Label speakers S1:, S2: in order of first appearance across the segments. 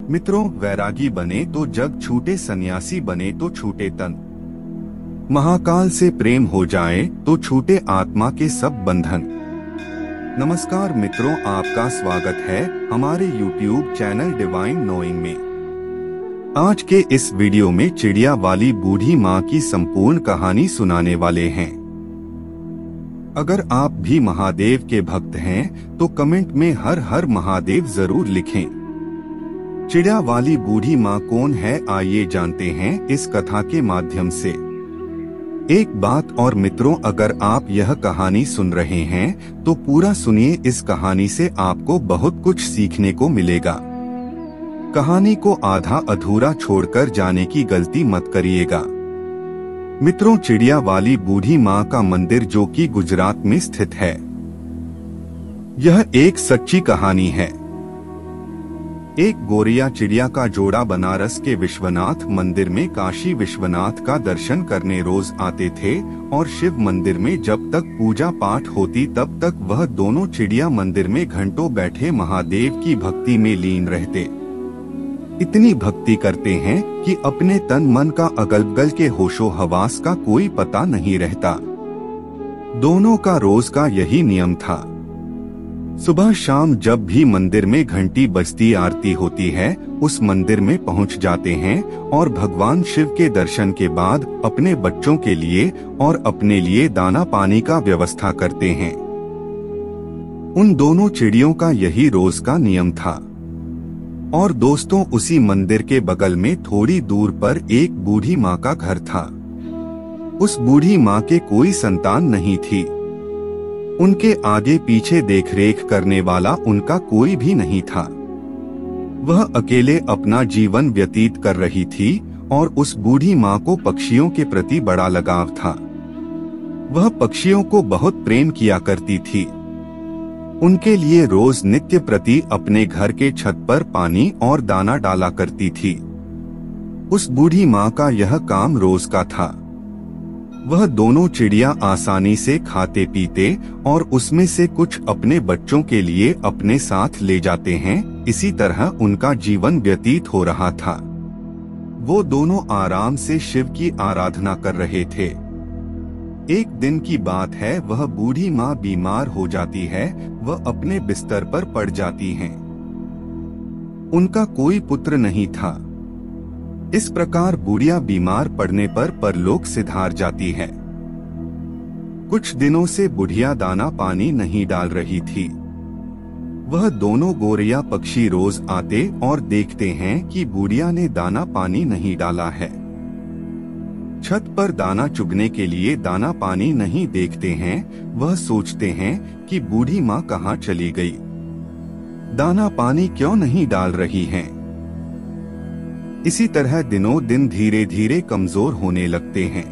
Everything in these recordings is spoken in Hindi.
S1: मित्रों, वैरागी बने तो जग छूटे, सन्यासी बने तो छूटे तन। महाकाल से प्रेम हो जाए तो छूटे आत्मा के सब बंधन। नमस्कार मित्रों, आपका स्वागत है हमारे YouTube चैनल डिवाइन नोइंग में। आज के इस वीडियो में चिड़िया वाली बूढ़ी माँ की संपूर्ण कहानी सुनाने वाले हैं। अगर आप भी महादेव के भक्त हैं तो कमेंट में हर हर महादेव जरूर लिखें। चिड़िया वाली बूढ़ी माँ कौन है, आइए जानते हैं इस कथा के माध्यम से। एक बात और मित्रों, अगर आप यह कहानी सुन रहे हैं तो पूरा सुनिए। इस कहानी से आपको बहुत कुछ सीखने को मिलेगा। कहानी को आधा अधूरा छोड़कर जाने की गलती मत करिएगा। मित्रों, चिड़िया वाली बूढ़ी माँ का मंदिर जो कि गुजरात में स्थित है, यह एक सच्ची कहानी है। एक गोरिया चिड़िया का जोड़ा बनारस के विश्वनाथ मंदिर में काशी विश्वनाथ का दर्शन करने रोज आते थे और शिव मंदिर में जब तक पूजा पाठ होती तब तक वह दोनों चिड़िया मंदिर में घंटों बैठे महादेव की भक्ति में लीन रहते। इतनी भक्ति करते हैं कि अपने तन मन का अगल बगल के होशो हवास का कोई पता नहीं रहता। दोनों का रोज का यही नियम था। सुबह शाम जब भी मंदिर में घंटी बजती, आरती होती है, उस मंदिर में पहुंच जाते हैं और भगवान शिव के दर्शन के बाद अपने बच्चों के लिए और अपने लिए दाना पानी का व्यवस्था करते हैं। उन दोनों चिड़ियों का यही रोज का नियम था। और दोस्तों, उसी मंदिर के बगल में थोड़ी दूर पर एक बूढ़ी माँ का घर था। उस बूढ़ी माँ के कोई संतान नहीं थी। उनके आगे पीछे देखरेख करने वाला उनका कोई भी नहीं था। वह अकेले अपना जीवन व्यतीत कर रही थी और उस बूढ़ी माँ को पक्षियों के प्रति बड़ा लगाव था। वह पक्षियों को बहुत प्रेम किया करती थी। उनके लिए रोज नित्य प्रति अपने घर के छत पर पानी और दाना डाला करती थी। उस बूढ़ी माँ का यह काम रोज का था। वह दोनों चिड़िया आसानी से खाते पीते और उसमें से कुछ अपने बच्चों के लिए अपने साथ ले जाते हैं। इसी तरह उनका जीवन व्यतीत हो रहा था। वो दोनों आराम से शिव की आराधना कर रहे थे। एक दिन की बात है, वह बूढ़ी माँ बीमार हो जाती है। वह अपने बिस्तर पर पड़ जाती हैं। उनका कोई पुत्र नहीं था। इस प्रकार बुढ़िया बीमार पड़ने पर परलोक सिधार जाती है। कुछ दिनों से बुढ़िया दाना पानी नहीं डाल रही थी। वह दोनों गोरिया पक्षी रोज आते और देखते हैं कि बुढ़िया ने दाना पानी नहीं डाला है। छत पर दाना चुगने के लिए दाना पानी नहीं देखते हैं। वह सोचते हैं कि बूढ़ी माँ कहाँ चली गई, दाना पानी क्यों नहीं डाल रही हैं। इसी तरह दिनों दिन धीरे धीरे कमजोर होने लगते हैं।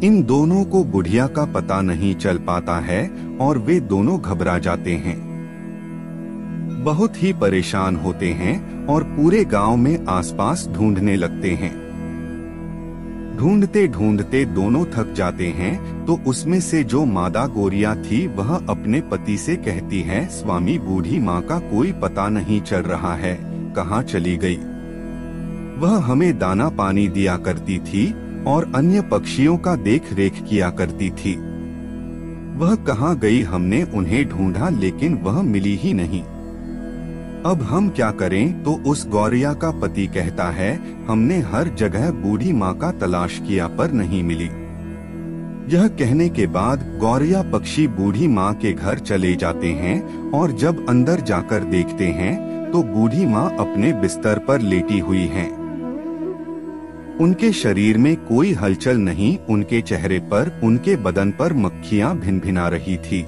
S1: इन दोनों को बुढ़िया का पता नहीं चल पाता है और वे दोनों घबरा जाते हैं, बहुत ही परेशान होते हैं और पूरे गांव में आसपास ढूंढने लगते हैं। ढूंढते ढूंढते दोनों थक जाते हैं तो उसमें से जो मादा गोरिया थी वह अपने पति से कहती है, स्वामी, बूढ़ी माँ का कोई पता नहीं चल रहा है, कहाँ चली गई। वह हमें दाना पानी दिया करती थी और अन्य पक्षियों का देख रेख किया करती थी। वह कहाँ गई? हमने उन्हें ढूंढा लेकिन वह मिली ही नहीं। अब हम क्या करें? तो उस गौरिया का पति कहता है, हमने हर जगह बूढ़ी माँ का तलाश किया पर नहीं मिली। यह कहने के बाद गौरिया पक्षी बूढ़ी माँ के घर चले जाते हैं और जब अंदर जाकर देखते हैं तो बूढ़ी माँ अपने बिस्तर पर लेटी हुई हैं। उनके शरीर में कोई हलचल नहीं। उनके चेहरे पर, उनके बदन पर मक्खियां भिनभिना रही थी।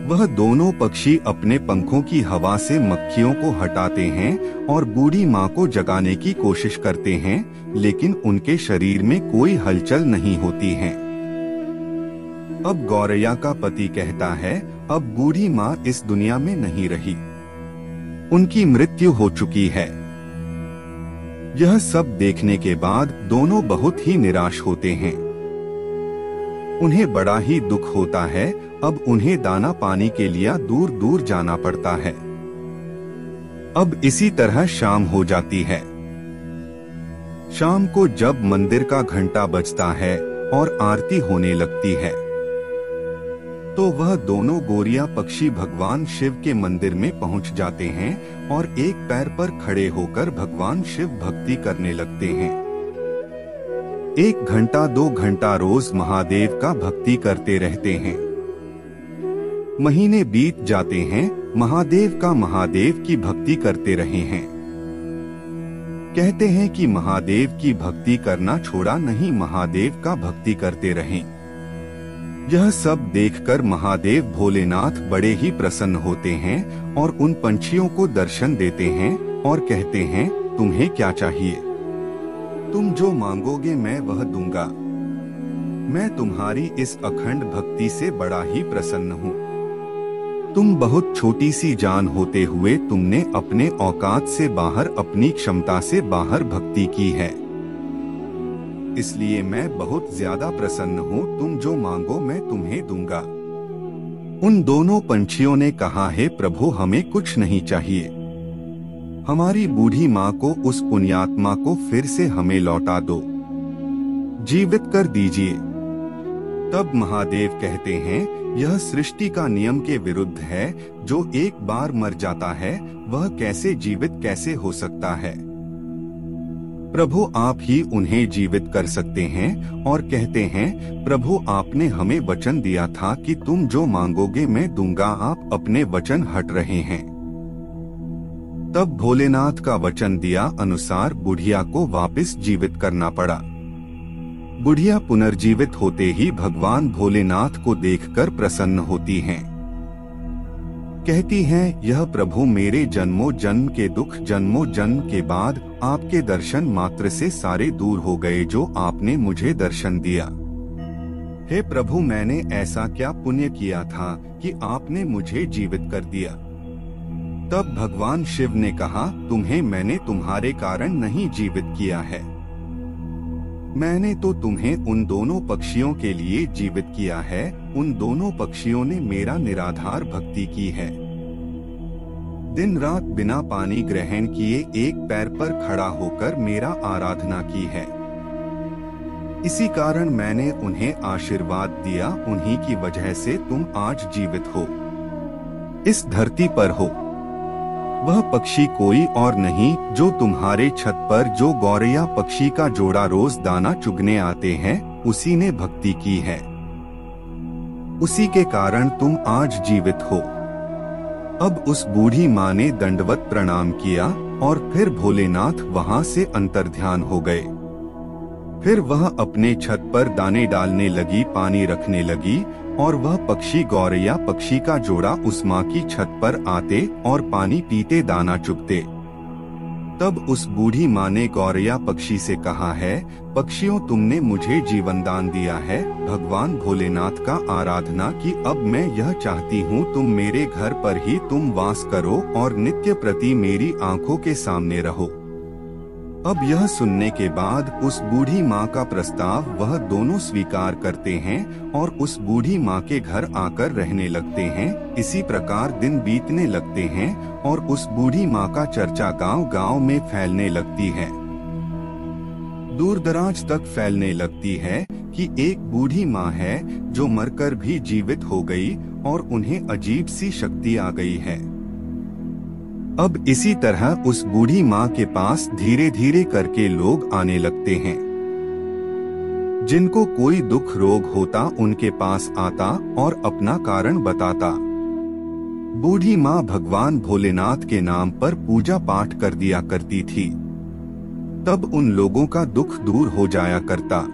S1: वह दोनों पक्षी अपने पंखों की हवा से मक्खियों को हटाते हैं और बूढ़ी माँ को जगाने की कोशिश करते हैं, लेकिन उनके शरीर में कोई हलचल नहीं होती है। अब गौरैया का पति कहता है, अब बूढ़ी माँ इस दुनिया में नहीं रही, उनकी मृत्यु हो चुकी है। यह सब देखने के बाद दोनों बहुत ही निराश होते हैं। उन्हें बड़ा ही दुख होता है। अब उन्हें दाना पानी के लिए दूर दूर जाना पड़ता है। अब इसी तरह शाम हो जाती है। शाम को जब मंदिर का घंटा बजता है और आरती होने लगती है, तो वह दोनों गोरिया पक्षी भगवान शिव के मंदिर में पहुंच जाते हैं और एक पैर पर खड़े होकर भगवान शिव भक्ति करने लगते हैं। 1 घंटा 2 घंटा रोज महादेव का भक्ति करते रहते हैं। महीने बीत जाते हैं, महादेव की भक्ति करते रहे हैं। कहते हैं कि महादेव की भक्ति करना छोड़ा नहीं, महादेव का भक्ति करते रहें। यह सब देखकर महादेव भोलेनाथ बड़े ही प्रसन्न होते हैं और उन पंछियों को दर्शन देते हैं और कहते हैं, तुम्हें क्या चाहिए? तुम जो मांगोगे मैं वह दूंगा। मैं तुम्हारी इस अखंड भक्ति से बड़ा ही प्रसन्न हूँ। तुम बहुत छोटी सी जान होते हुए तुमने अपने औकात से बाहर, अपनी क्षमता से बाहर भक्ति की है, इसलिए मैं बहुत ज्यादा प्रसन्न हूँ। तुम जो मांगो मैं तुम्हें दूंगा। उन दोनों पंछियों ने कहा, हे प्रभु, हमें कुछ नहीं चाहिए। हमारी बूढ़ी माँ को, उस पुण्यात्मा को फिर से हमें लौटा दो, जीवित कर दीजिए। तब महादेव कहते हैं, यह सृष्टि का नियम के विरुद्ध है। जो एक बार मर जाता है वह कैसे जीवित कैसे हो सकता है? प्रभु आप ही उन्हें जीवित कर सकते हैं। और कहते हैं, प्रभु आपने हमें वचन दिया था कि तुम जो मांगोगे मैं दूंगा, आप अपने वचन हट रहे हैं। तब भोलेनाथ का वचन दिया अनुसार बुढ़िया को वापस जीवित करना पड़ा। बुढ़िया पुनर्जीवित होते ही भगवान भोलेनाथ को देखकर प्रसन्न होती हैं। कहती हैं, यह प्रभु मेरे जन्मों जन्म के दुख, जन्मों जन्म के बाद आपके दर्शन मात्र से सारे दूर हो गए, जो आपने मुझे दर्शन दिया। हे प्रभु, मैंने ऐसा क्या पुण्य किया था कि आपने मुझे जीवित कर दिया? तब भगवान शिव ने कहा, तुम्हें मैंने तुम्हारे कारण नहीं जीवित किया है, मैंने तो तुम्हें उन दोनों पक्षियों के लिए जीवित किया है। उन दोनों पक्षियों ने मेरा निराधार भक्ति की है, दिन रात बिना पानी ग्रहण किए एक पैर पर खड़ा होकर मेरा आराधना की है। इसी कारण मैंने उन्हें आशीर्वाद दिया, उन्हीं की वजह से तुम आज जीवित हो, इस धरती पर हो। वह पक्षी कोई और नहीं जो तुम्हारे छत पर जो गौरैया पक्षी का जोड़ा रोज दाना चुगने आते हैं, उसी ने भक्ति की है, उसी के कारण तुम आज जीवित हो। अब उस बूढ़ी माँ ने दंडवत प्रणाम किया और फिर भोलेनाथ वहाँ से अंतर्ध्यान हो गए। फिर वह अपने छत पर दाने डालने लगी, पानी रखने लगी और वह पक्षी गौरैया पक्षी का जोड़ा उस माँ की छत पर आते और पानी पीते, दाना चुगते। तब उस बूढ़ी माँ ने गौरैया पक्षी से कहा है, पक्षियों तुमने मुझे जीवन दान दिया है, भगवान भोलेनाथ का आराधना की। अब मैं यह चाहती हूँ तुम मेरे घर पर ही तुम वास करो और नित्य प्रति मेरी आंखों के सामने रहो। अब यह सुनने के बाद उस बूढ़ी माँ का प्रस्ताव वह दोनों स्वीकार करते हैं और उस बूढ़ी माँ के घर आकर रहने लगते हैं। इसी प्रकार दिन बीतने लगते हैं और उस बूढ़ी माँ का चर्चा गांव-गांव में फैलने लगती है, दूर दराज तक फैलने लगती है कि एक बूढ़ी माँ है जो मरकर भी जीवित हो गई और उन्हें अजीब सी शक्ति आ गई है। अब इसी तरह उस बूढ़ी माँ के पास धीरे धीरे करके लोग आने लगते हैं। जिनको कोई दुख रोग होता उनके पास आता और अपना कारण बताता। बूढ़ी माँ भगवान भोलेनाथ के नाम पर पूजा पाठ कर दिया करती थी, तब उन लोगों का दुख दूर हो जाया करता।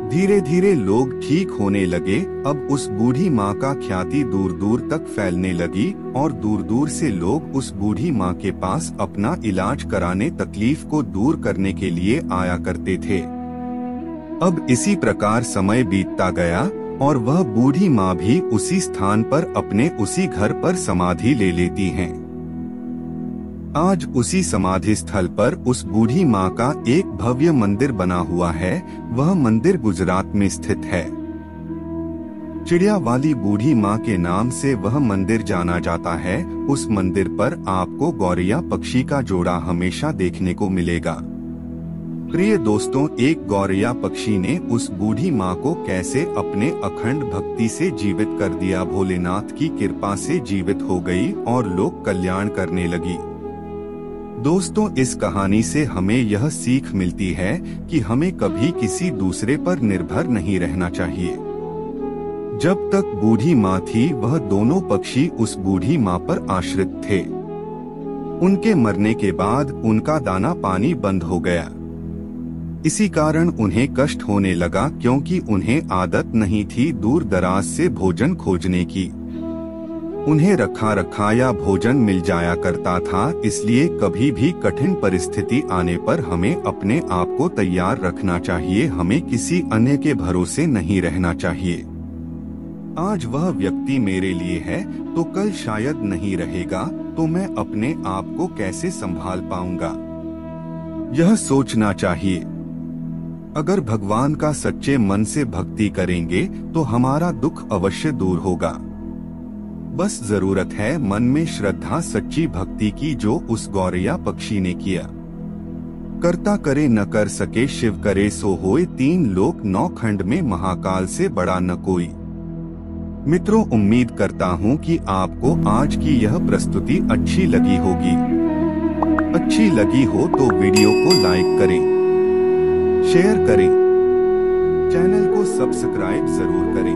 S1: धीरे धीरे लोग ठीक होने लगे। अब उस बूढ़ी माँ का ख्याति दूर दूर तक फैलने लगी और दूर दूर से लोग उस बूढ़ी माँ के पास अपना इलाज कराने, तकलीफ को दूर करने के लिए आया करते थे। अब इसी प्रकार समय बीतता गया और वह बूढ़ी माँ भी उसी स्थान पर अपने उसी घर पर समाधि ले लेती हैं। आज उसी समाधि स्थल पर उस बूढ़ी माँ का एक भव्य मंदिर बना हुआ है। वह मंदिर गुजरात में स्थित है। चिड़िया वाली बूढ़ी माँ के नाम से वह मंदिर जाना जाता है। उस मंदिर पर आपको गौरैया पक्षी का जोड़ा हमेशा देखने को मिलेगा। प्रिय दोस्तों, एक गौरैया पक्षी ने उस बूढ़ी माँ को कैसे अपने अखंड भक्ति से जीवित कर दिया। भोलेनाथ की कृपा से जीवित हो गई और लोक कल्याण करने लगी। दोस्तों, इस कहानी से हमें यह सीख मिलती है कि हमें कभी किसी दूसरे पर निर्भर नहीं रहना चाहिए। जब तक बूढ़ी माँ थी, वह दोनों पक्षी उस बूढ़ी माँ पर आश्रित थे। उनके मरने के बाद उनका दाना पानी बंद हो गया। इसी कारण उन्हें कष्ट होने लगा, क्योंकि उन्हें आदत नहीं थी दूर दराज से भोजन खोजने की। उन्हें रखा रखाया भोजन मिल जाया करता था। इसलिए कभी भी कठिन परिस्थिति आने पर हमें अपने आप को तैयार रखना चाहिए। हमें किसी अन्य के भरोसे नहीं रहना चाहिए। आज वह व्यक्ति मेरे लिए है तो कल शायद नहीं रहेगा, तो मैं अपने आप को कैसे संभाल पाऊंगा, यह सोचना चाहिए। अगर भगवान का सच्चे मन से भक्ति करेंगे तो हमारा दुख अवश्य दूर होगा। बस जरूरत है मन में श्रद्धा, सच्ची भक्ति की, जो उस गौरैया पक्षी ने किया। करता करे न कर सके, शिव करे सो होए, 3 लोक 9 खंड में महाकाल से बड़ा न कोई। मित्रों, उम्मीद करता हूँ कि आपको आज की यह प्रस्तुति अच्छी लगी होगी। अच्छी लगी हो तो वीडियो को लाइक करें, शेयर करें, चैनल को सब्सक्राइब जरूर करें।